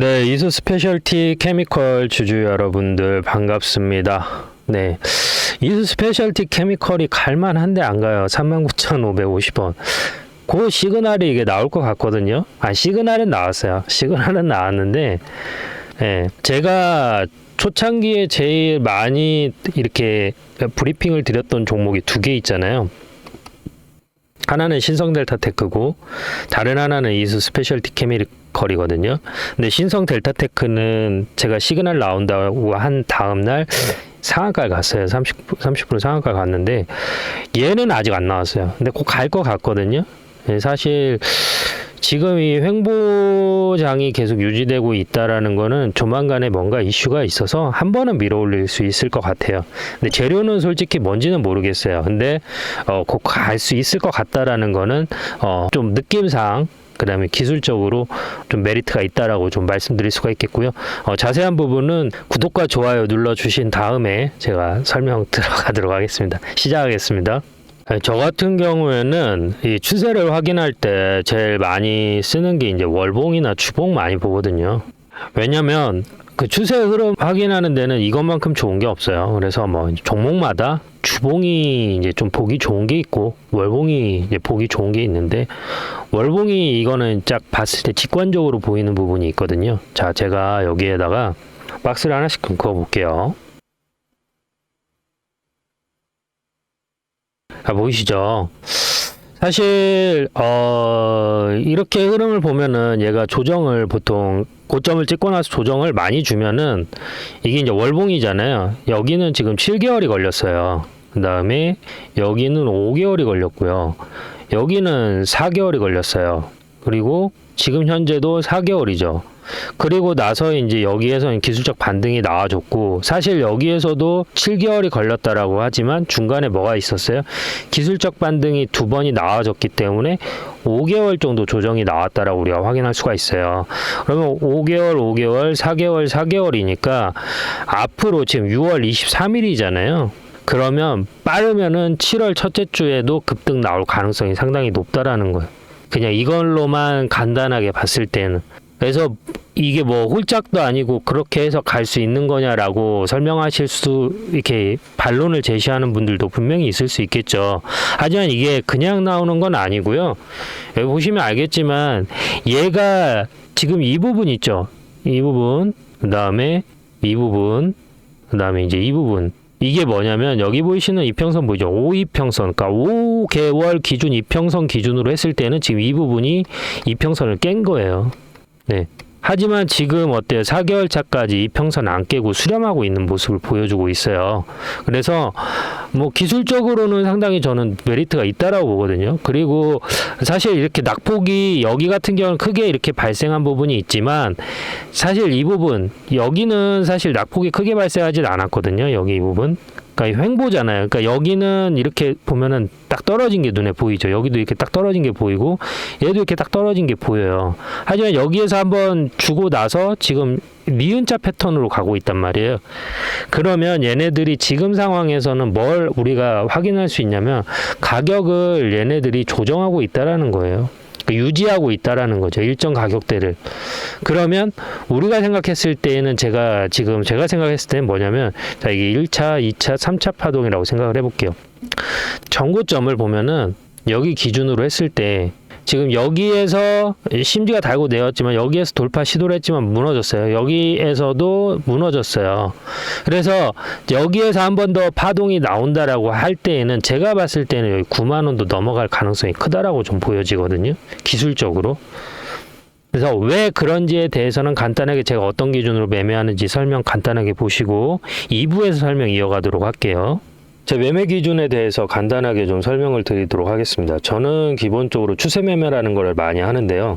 네, 이수 스페셜티 케미컬 주주 여러분들 반갑습니다. 네, 이수 스페셜티 케미컬이 갈만한데 안 가요. 39,550원. 그 시그널이 이게 나올 것 같거든요. 시그널은 나왔어요. 시그널은 나왔는데, 제가 초창기에 제일 많이 이렇게 브리핑을 드렸던 종목이 두 개 있잖아요. 하나는 신성델타테크고 다른 하나는 이수 스페셜티 케미컬이거든요. 근데 신성델타테크는 제가 시그널 나온다고 한 다음날 상한가 갔어요. 30% 상한가 갔는데 얘는 아직 안 나왔어요. 근데 곧 갈 것 같거든요. 사실 지금 이 횡보장이 계속 유지되고 있다라는 거는 조만간에 뭔가 이슈가 있어서 한 번은 밀어 올릴 수 있을 것 같아요. 근데 재료는 솔직히 뭔지는 모르겠어요. 근데 곧 갈 수 있을 것 같다라는 거는 좀 느낌상 그 다음에 기술적으로 좀 메리트가 있다라고 좀 말씀드릴 수가 있겠고요. 자세한 부분은 구독과 좋아요 눌러주신 다음에 제가 설명 들어가도록 하겠습니다. 시작하겠습니다. 저 같은 경우에는 이 추세를 확인할 때 제일 많이 쓰는 게 이제 월봉이나 주봉 많이 보거든요. 왜냐면 그 추세 흐름 확인하는 데는 이것만큼 좋은 게 없어요. 그래서 뭐 종목마다 주봉이 이제 좀 보기 좋은 게 있고 월봉이 이제 보기 좋은 게 있는데 월봉이 이거는 딱 봤을 때 직관적으로 보이는 부분이 있거든요. 자, 제가 여기에다가 박스를 하나씩 그어 볼게요. 보이시죠? 사실 이렇게 흐름을 보면은 얘가 조정을 보통 고점을 찍고 나서 조정을 많이 주면은 이게 이제 월봉이잖아요. 여기는 지금 7개월이 걸렸어요. 그 다음에 여기는 5개월이 걸렸고요. 여기는 4개월이 걸렸어요. 그리고 지금 현재도 4개월이죠. 그리고 나서 이제 여기에서 기술적 반등이 나와줬고 사실 여기에서도 7개월이 걸렸다라고 하지만 중간에 뭐가 있었어요? 기술적 반등이 두 번이 나와줬기 때문에 5개월 정도 조정이 나왔다라고 우리가 확인할 수가 있어요. 그러면 5개월, 5개월, 4개월, 4개월이니까 앞으로 지금 6월 23일이잖아요. 그러면 빠르면은 7월 첫째 주에도 급등 나올 가능성이 상당히 높다라는 거예요. 그냥 이걸로만 간단하게 봤을 때는. 그래서 이게 뭐 홀짝도 아니고 그렇게 해서 갈 수 있는 거냐라고 설명하실 수 이렇게 반론을 제시하는 분들도 분명히 있을 수 있겠죠. 하지만 이게 그냥 나오는 건 아니고요. 여기 보시면 알겠지만 얘가 지금 이 부분 있죠. 이 부분, 그 다음에 이 부분, 그 다음에 이제 이 부분. 이게 뭐냐면 여기 보이시는 이평선 보이죠? 5이평선, 그러니까 5개월 기준 이평선 기준으로 했을 때는 지금 이 부분이 이평선을 깬 거예요. 네. 하지만 지금 어때요? 4개월 차까지 이평선 안 깨고 수렴하고 있는 모습을 보여주고 있어요. 그래서 뭐 기술적으로는 상당히 저는 메리트가 있다라고 보거든요. 그리고 사실 이렇게 낙폭이 여기 같은 경우는 크게 이렇게 발생한 부분이 있지만 사실 이 부분 여기는 사실 낙폭이 크게 발생하진 않았거든요. 여기 이 부분. 그러니까 횡보잖아요. 그러니까 여기는 이렇게 보면은 딱 떨어진 게 눈에 보이죠. 여기도 이렇게 딱 떨어진 게 보이고 얘도 이렇게 딱 떨어진 게 보여요. 하지만 여기에서 한번 주고 나서 지금 니은자 패턴으로 가고 있단 말이에요. 그러면 얘네들이 지금 상황에서는 뭘 우리가 확인할 수 있냐면 가격을 얘네들이 조정하고 있다라는 거예요. 유지하고 있다라는 거죠. 일정 가격대를. 그러면 우리가 생각했을 때에는 제가 생각했을 때는 뭐냐면 자, 이게 1차, 2차, 3차 파동이라고 생각을 해볼게요. 전고점을 보면은 여기 기준으로 했을 때 지금 여기에서 심지가 달고 내렸지만 여기에서 돌파 시도를 했지만 무너졌어요. 여기에서도 무너졌어요. 그래서 여기에서 한 번 더 파동이 나온다라고 할 때에는 제가 봤을 때는 여기 9만 원도 넘어갈 가능성이 크다라고 좀 보여지거든요. 기술적으로. 그래서 왜 그런지에 대해서는 간단하게 제가 어떤 기준으로 매매하는지 설명 간단하게 보시고 2부에서 설명 이어가도록 할게요. 제 매매 기준에 대해서 간단하게 좀 설명을 드리도록 하겠습니다. 저는 기본적으로 추세 매매라는 걸 많이 하는데요.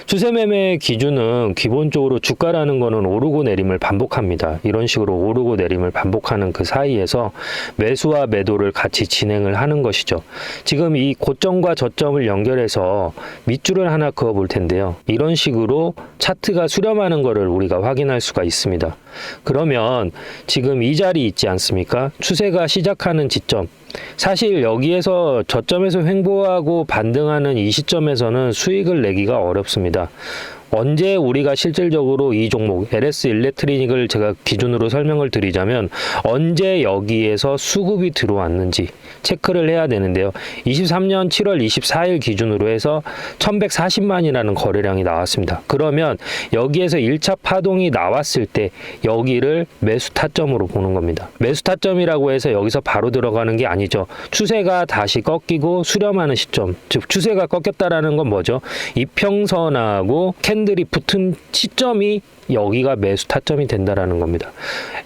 추세 매매 기준은 기본적으로 주가라는 거는 오르고 내림을 반복합니다. 이런 식으로 오르고 내림을 반복하는 그 사이에서 매수와 매도를 같이 진행을 하는 것이죠. 지금 이 고점과 저점을 연결해서 밑줄을 하나 그어 볼 텐데요. 이런 식으로 차트가 수렴하는 거를 우리가 확인할 수가 있습니다. 그러면 지금 이 자리 있지 않습니까? 추세가 시작하는 지점, 사실 여기에서 저점에서 횡보하고 반등하는 이 시점에서는 수익을 내기가 어렵습니다. 언제 우리가 실질적으로 이 종목 LS 일렉트리닉을 제가 기준으로 설명을 드리자면 언제 여기에서 수급이 들어왔는지 체크를 해야 되는데요. 23년 7월 24일 기준으로 해서 1140만이라는 거래량이 나왔습니다. 그러면 여기에서 1차 파동이 나왔을 때 여기를 매수 타점으로 보는 겁니다. 매수 타점이라고 해서 여기서 바로 들어가는 게 아니죠. 추세가 다시 꺾이고 수렴하는 시점, 즉 추세가 꺾였다라는 건 뭐죠? 이평선하고 캔들이 붙은 시점이 여기가 매수 타점이 된다라는 겁니다.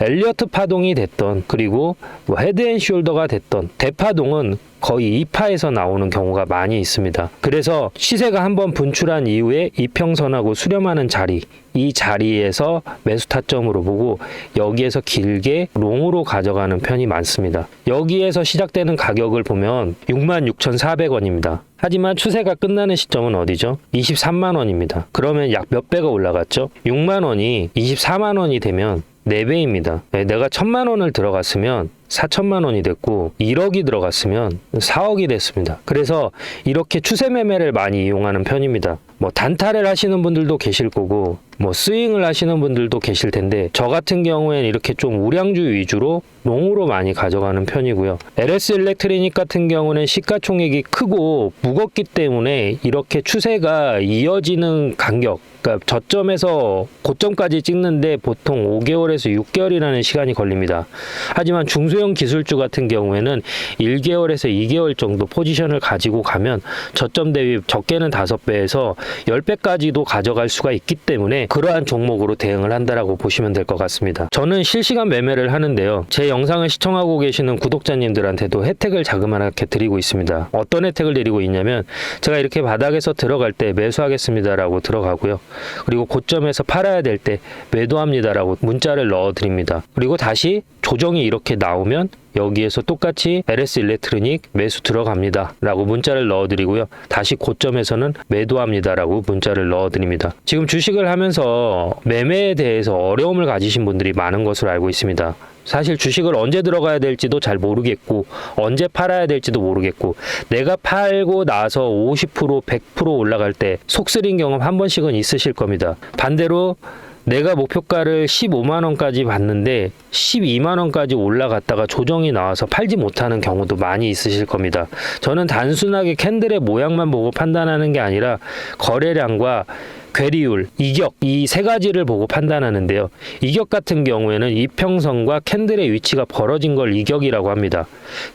엘리어트 파동이 됐던 그리고 뭐 헤드앤숄더가 됐던 대파동은 거의 2파에서 나오는 경우가 많이 있습니다. 그래서 시세가 한번 분출한 이후에 이평선하고 수렴하는 자리, 이 자리에서 매수 타점으로 보고 여기에서 길게 롱으로 가져가는 편이 많습니다. 여기에서 시작되는 가격을 보면 66,400원입니다. 하지만 추세가 끝나는 시점은 어디죠? 23만 원입니다. 그러면 약 몇 배가 올라갔죠? 6만 원이 24만 원이 되면 4배입니다. 내가 1,000만 원을 들어갔으면 4천만 원이 됐고 1억이 들어갔으면 4억이 됐습니다. 그래서 이렇게 추세 매매를 많이 이용하는 편입니다. 뭐 단타를 하시는 분들도 계실 거고 뭐 스윙을 하시는 분들도 계실 텐데 저 같은 경우에는 이렇게 좀 우량주 위주로 롱으로 많이 가져가는 편이고요. LS 일렉트리닉 같은 경우는 시가총액이 크고 무겁기 때문에 이렇게 추세가 이어지는 간격, 그러니까 저점에서 고점까지 찍는데 보통 5개월에서 6개월이라는 시간이 걸립니다. 하지만 중소형 기술주 같은 경우에는 1개월에서 2개월 정도 포지션을 가지고 가면 저점 대비 적게는 5배에서 10배까지도 가져갈 수가 있기 때문에 그러한 종목으로 대응을 한다라고 보시면 될 것 같습니다. 저는 실시간 매매를 하는데요. 제 영상을 시청하고 계시는 구독자님들한테도 혜택을 자그마하게 드리고 있습니다. 어떤 혜택을 드리고 있냐면 제가 이렇게 바닥에서 들어갈 때 매수하겠습니다라고 들어가고요. 그리고 고점에서 팔아야 될 때 매도합니다라고 문자를 넣어드립니다. 그리고 다시 조정이 이렇게 나오면 여기에서 똑같이 LS 일렉트리닉 매수 들어갑니다 라고 문자를 넣어드리고요. 다시 고점에서는 매도합니다 라고 문자를 넣어드립니다. 지금 주식을 하면서 매매에 대해서 어려움을 가지신 분들이 많은 것으로 알고 있습니다. 사실 주식을 언제 들어가야 될지도 잘 모르겠고 언제 팔아야 될지도 모르겠고 내가 팔고 나서 50% 100% 올라갈 때 속쓰린 경험 한 번씩은 있으실 겁니다. 반대로 내가 목표가를 15만 원까지 봤는데 12만 원까지 올라갔다가 조정이 나와서 팔지 못하는 경우도 많이 있으실 겁니다. 저는 단순하게 캔들의 모양만 보고 판단하는 게 아니라 거래량과 괴리율, 이격 이 세 가지를 보고 판단하는데요. 이격 같은 경우에는 이평선과 캔들의 위치가 벌어진 걸 이격이라고 합니다.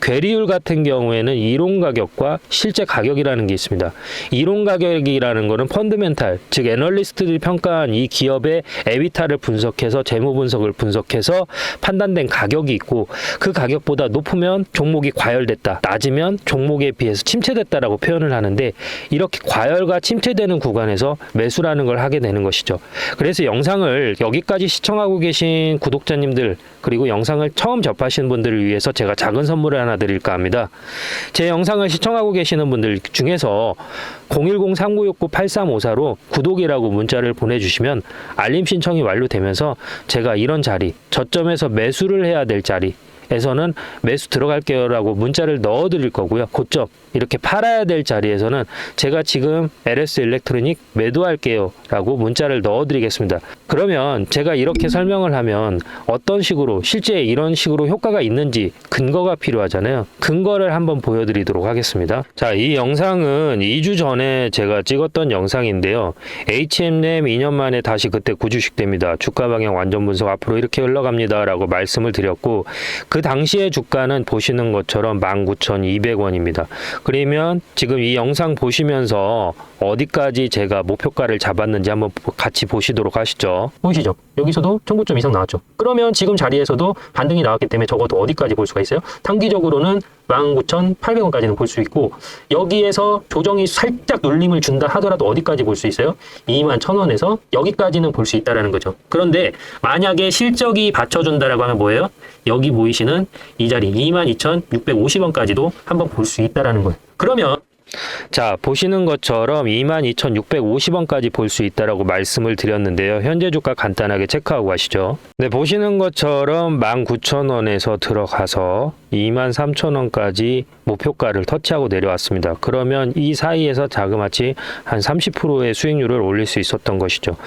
괴리율 같은 경우에는 이론 가격과 실제 가격이라는 게 있습니다. 이론 가격이라는 거는 펀드멘탈, 즉 애널리스트들이 평가한 이 기업의 에비타를 분석해서 재무 분석을 분석해서 판단된 가격이 있고 그 가격보다 높으면 종목이 과열됐다, 낮으면 종목에 비해서 침체됐다라고 표현을 하는데 이렇게 과열과 침체되는 구간에서 매수라는 걸 하게 되는 것이죠. 그래서 영상을 여기까지 시청하고 계신 구독자님들 그리고 영상을 처음 접하시는 분들을 위해서 제가 작은 선물을 하나 드릴까 합니다. 제 영상을 시청하고 계시는 분들 중에서 010-3969-8354로 구독이라고 문자를 보내주시면 알림 신청이 완료되면서 제가 이런 자리, 저점에서 매수를 해야 될 자리에서는 매수 들어갈게요 라고 문자를 넣어 드릴 거고요. 고점 이렇게 팔아야 될 자리에서는 제가 지금 LS 일렉트로닉 매도할게요 라고 문자를 넣어 드리겠습니다. 그러면 제가 이렇게 설명을 하면 어떤 식으로 실제 이런 식으로 효과가 있는지 근거가 필요하잖아요. 근거를 한번 보여드리도록 하겠습니다. 자, 이 영상은 2주 전에 제가 찍었던 영상인데요. HM램 2년 만에 다시 그때 구주식됩니다. 주가 방향 완전 분석 앞으로 이렇게 흘러갑니다 라고 말씀을 드렸고 그 당시의 주가는 보시는 것처럼 19,200원입니다. 그러면 지금 이 영상 보시면서 어디까지 제가 목표가를 잡았는지 한번 같이 보시도록 하시죠. 보이시죠? 여기서도 1,009점 이상 나왔죠. 그러면 지금 자리에서도 반등이 나왔기 때문에 적어도 어디까지 볼 수가 있어요? 단기적으로는 19,800원까지는 볼 수 있고 여기에서 조정이 살짝 눌림을 준다 하더라도 어디까지 볼 수 있어요? 21,000원에서 여기까지는 볼 수 있다는 거죠. 그런데 만약에 실적이 받쳐준다라고 하면 뭐예요? 여기 보이시는 이 자리 22,650원까지도 한번 볼 수 있다는 거예요. 그러면 자, 보시는 것처럼 22,650원까지 볼 수 있다라고 말씀을 드렸는데요. 현재 주가 간단하게 체크하고 가시죠. 네, 보시는 것처럼 19,000원에서 들어가서 23,000원까지 목표가를 터치하고 내려왔습니다. 그러면 이 사이에서 자그마치 한 30%의 수익률을 올릴 수 있었던 것이죠.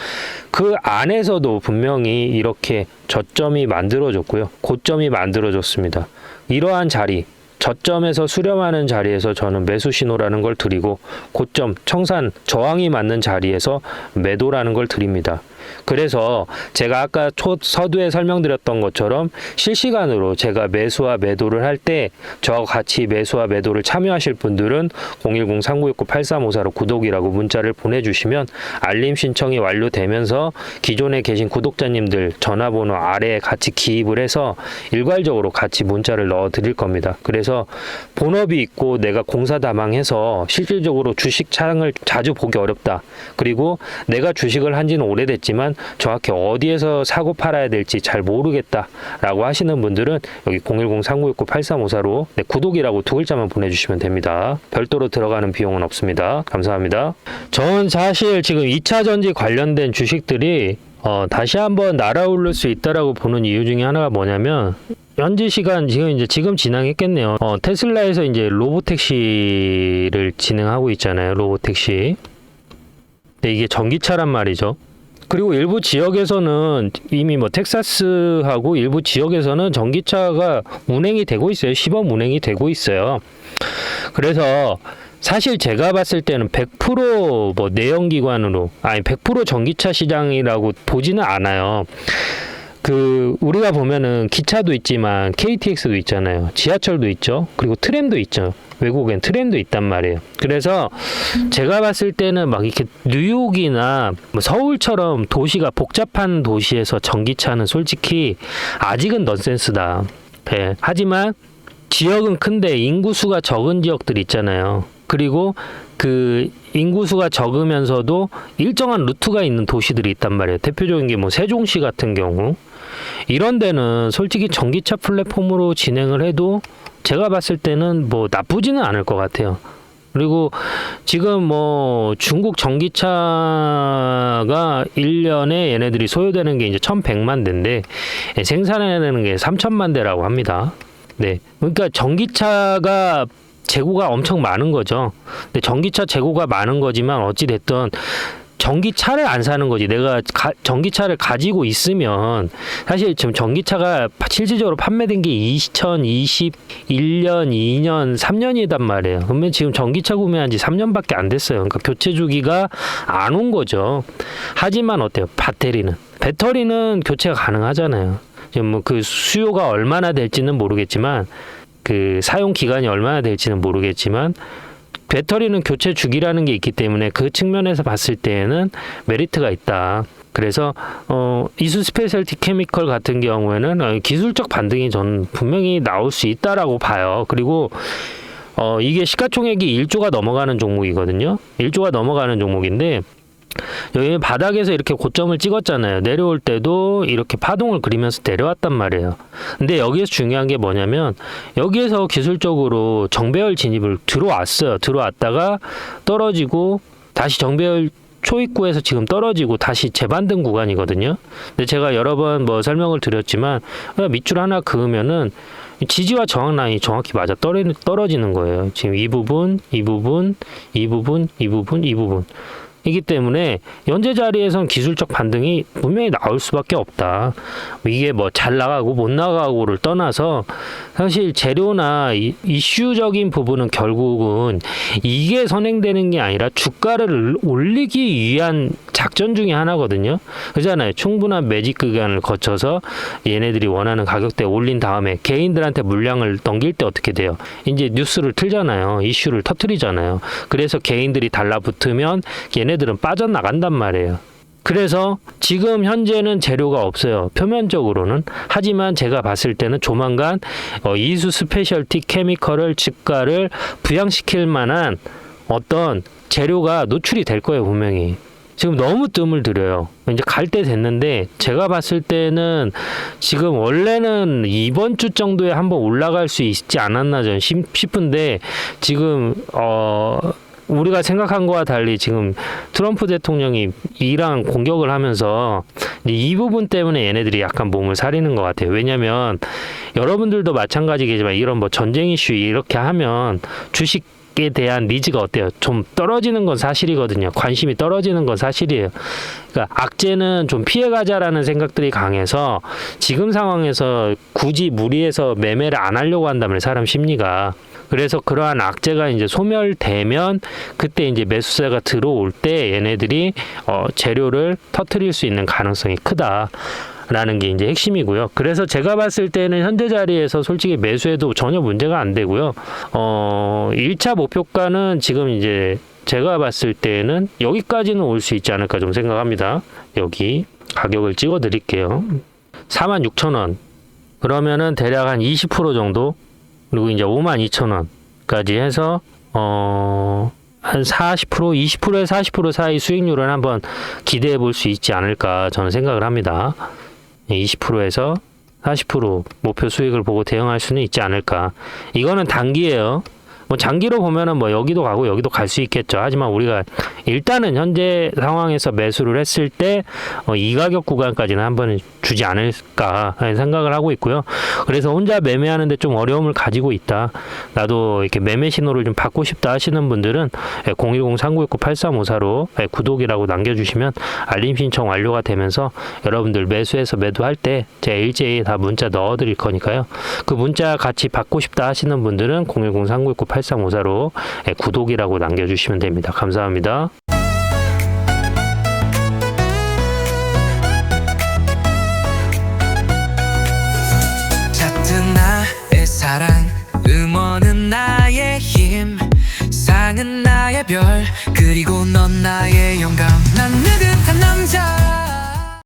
그 안에서도 분명히 이렇게 저점이 만들어졌고요. 고점이 만들어졌습니다. 이러한 자리, 저점에서 수렴하는 자리에서 저는 매수 신호라는 걸 드리고, 고점, 청산, 저항이 맞는 자리에서 매도라는 걸 드립니다. 그래서 제가 아까 서두에 설명드렸던 것처럼 실시간으로 제가 매수와 매도를 할 때 저와 같이 매수와 매도를 참여하실 분들은 010-3969-8354로 구독이라고 문자를 보내주시면 알림 신청이 완료되면서 기존에 계신 구독자님들 전화번호 아래에 같이 기입을 해서 일괄적으로 같이 문자를 넣어 드릴 겁니다. 그래서 본업이 있고 내가 공사다망해서 실질적으로 주식 창을 자주 보기 어렵다. 그리고 내가 주식을 한 지는 오래됐지만 정확히 어디에서 사고 팔아야 될지 잘 모르겠다라고 하시는 분들은 여기 010-3969-8354로 구독이라고 두 글자만 보내주시면 됩니다. 별도로 들어가는 비용은 없습니다. 감사합니다. 전 사실 지금 2차 전지 관련된 주식들이 다시 한번 날아오를 수 있다라고 보는 이유 중에 하나가 뭐냐면, 현지 시간 지금 진행했겠네요. 테슬라에서 이제 로보택시를 진행하고 있잖아요. 로보택시. 근데 이게 전기차란 말이죠. 그리고 일부 지역에서는 이미 텍사스하고 일부 지역에서는 전기차가 운행이 되고 있어요. 시범 운행이 되고 있어요. 그래서 사실 제가 봤을 때는 100% 내연기관으로, 100% 전기차 시장이라고 보지는 않아요. 우리가 보면은 기차도 있지만 KTX도 있잖아요. 지하철도 있죠. 그리고 트램도 있죠. 외국엔 트램도 있단 말이에요. 그래서 제가 봤을 때는 막 이렇게 뉴욕이나 서울처럼 도시가 복잡한 도시에서 전기차는 솔직히 아직은 넌센스다. 네. 하지만 지역은 큰데 인구수가 적은 지역들 있잖아요. 그리고 인구수가 적으면서도 일정한 루트가 있는 도시들이 있단 말이에요. 대표적인 게 세종시 같은 경우. 이런 데는 솔직히 전기차 플랫폼으로 진행을 해도 제가 봤을 때는 나쁘지는 않을 것 같아요. 그리고 지금 중국 전기차가 1년에 얘네들이 소요되는 게 이제 1,100만 대인데 생산해내는 게 3,000만 대라고 합니다. 네. 그러니까 전기차가 재고가 엄청 많은 거죠. 근데 전기차 재고가 많은 거지만 어찌됐든 전기차를 안 사는 거지. 내가 전기차를 가지고 있으면, 사실 지금 전기차가 실질적으로 판매된 게 2021년, 2년, 3년이단 말이에요. 그러면 지금 전기차 구매한 지 3년밖에 안 됐어요. 그러니까 교체 주기가 안 온 거죠. 하지만 어때요? 배터리는 교체가 가능하잖아요. 지금 수요가 얼마나 될지는 모르겠지만, 사용 기간이 얼마나 될지는 모르겠지만, 배터리는 교체 주기라는 게 있기 때문에 그 측면에서 봤을 때에는 메리트가 있다. 그래서 이수 스페셜티 케미컬 같은 경우에는 기술적 반등이 저는 분명히 나올 수 있다라고 봐요. 그리고 이게 시가총액이 1조가 넘어가는 종목이거든요. 1조가 넘어가는 종목인데, 여기 바닥에서 이렇게 고점을 찍었잖아요. 내려올 때도 이렇게 파동을 그리면서 내려왔단 말이에요. 근데 여기에서 중요한 게 뭐냐면, 여기에서 기술적으로 정배열 진입을 들어왔어요. 들어왔다가 떨어지고 다시 정배열 초입구에서 지금 떨어지고 다시 재반등 구간이거든요. 근데 제가 여러 번 설명을 드렸지만, 밑줄 하나 그으면은 지지와 저항 라인이 정확히 맞아 떨어지는 거예요. 지금 이 부분, 이 부분, 이 부분, 이 부분, 이 부분. 이기 때문에 현재 자리에선 기술적 반등이 분명히 나올 수밖에 없다. 이게 잘 나가고 못 나가고를 떠나서 사실 재료나 이슈적인 부분은 결국은 이게 선행되는 게 아니라 주가를 올리기 위한 작전 중에 하나거든요. 그렇잖아요. 충분한 매직 구간을 거쳐서 얘네들이 원하는 가격대에 올린 다음에 개인들한테 물량을 넘길 때 어떻게 돼요? 이제 뉴스를 틀잖아요. 이슈를 터뜨리잖아요. 그래서 개인들이 달라붙으면 얘네들은 빠져나간단 말이에요. 그래서 지금 현재는 재료가 없어요. 표면적으로는. 하지만 제가 봤을 때는 조만간 이수 스페셜티 케미컬을 주가를 부양시킬 만한 어떤 재료가 노출이 될 거예요. 분명히. 지금 너무 뜸을 들여요. 이제 갈 때 됐는데 제가 봤을 때는 지금 원래는 이번 주 정도에 한번 올라갈 수 있지 않았나 저는 싶은데 지금 우리가 생각한 거와 달리 지금 트럼프 대통령이 이란 공격을 하면서 이 부분 때문에 얘네들이 약간 몸을 사리는 것 같아요. 왜냐면 여러분들도 마찬가지겠지만 이런 뭐 전쟁 이슈 이렇게 하면 주식에 대한 니즈가 어때요? 좀 떨어지는 건 사실이거든요. 관심이 떨어지는 건 사실이에요. 그러니까 악재는 좀 피해가자라는 생각들이 강해서 지금 상황에서 굳이 무리해서 매매를 안 하려고 한다면 사람 심리가 그래서 그러한 악재가 이제 소멸되면 그때 이제 매수세가 들어올 때 얘네들이 재료를 터트릴 수 있는 가능성이 크다라는 게 이제 핵심이고요. 그래서 제가 봤을 때는 현재 자리에서 솔직히 매수해도 전혀 문제가 안 되고요. 1차 목표가는 지금 이제 제가 봤을 때는 여기까지는 올 수 있지 않을까 좀 생각합니다. 여기 가격을 찍어 드릴게요. 46,000원. 그러면은 대략 한 20% 정도 그리고 이제 52,000원까지 해서 한 40%, 20%에서 40% 사이 수익률은 한번 기대해 볼 수 있지 않을까 저는 생각을 합니다. 20%에서 40% 목표 수익을 보고 대응할 수는 있지 않을까. 이거는 단기예요. 뭐 장기로 보면은 뭐 여기도 가고 여기도 갈 수 있겠죠. 하지만 우리가 일단은 현재 상황에서 매수를 했을 때 이 가격 구간까지는 한번 주지 않을까 하는 생각을 하고 있고요. 그래서 혼자 매매하는데 좀 어려움을 가지고 있다. 나도 이렇게 매매 신호를 좀 받고 싶다 하시는 분들은 010-3969-8354로 구독이라고 남겨주시면 알림 신청 완료가 되면서 여러분들 매수해서 매도할 때 제가 일제히 다 문자 넣어드릴 거니까요. 그 문자 같이 받고 싶다 하시는 분들은 010-3969-8354로 구독이라고 남겨주시면 됩니다. 감사합니다. 잦은 나의 사랑 음원은 나의 힘 상은 나의 별 그리고 넌 나의 영감 난 느긋한 남자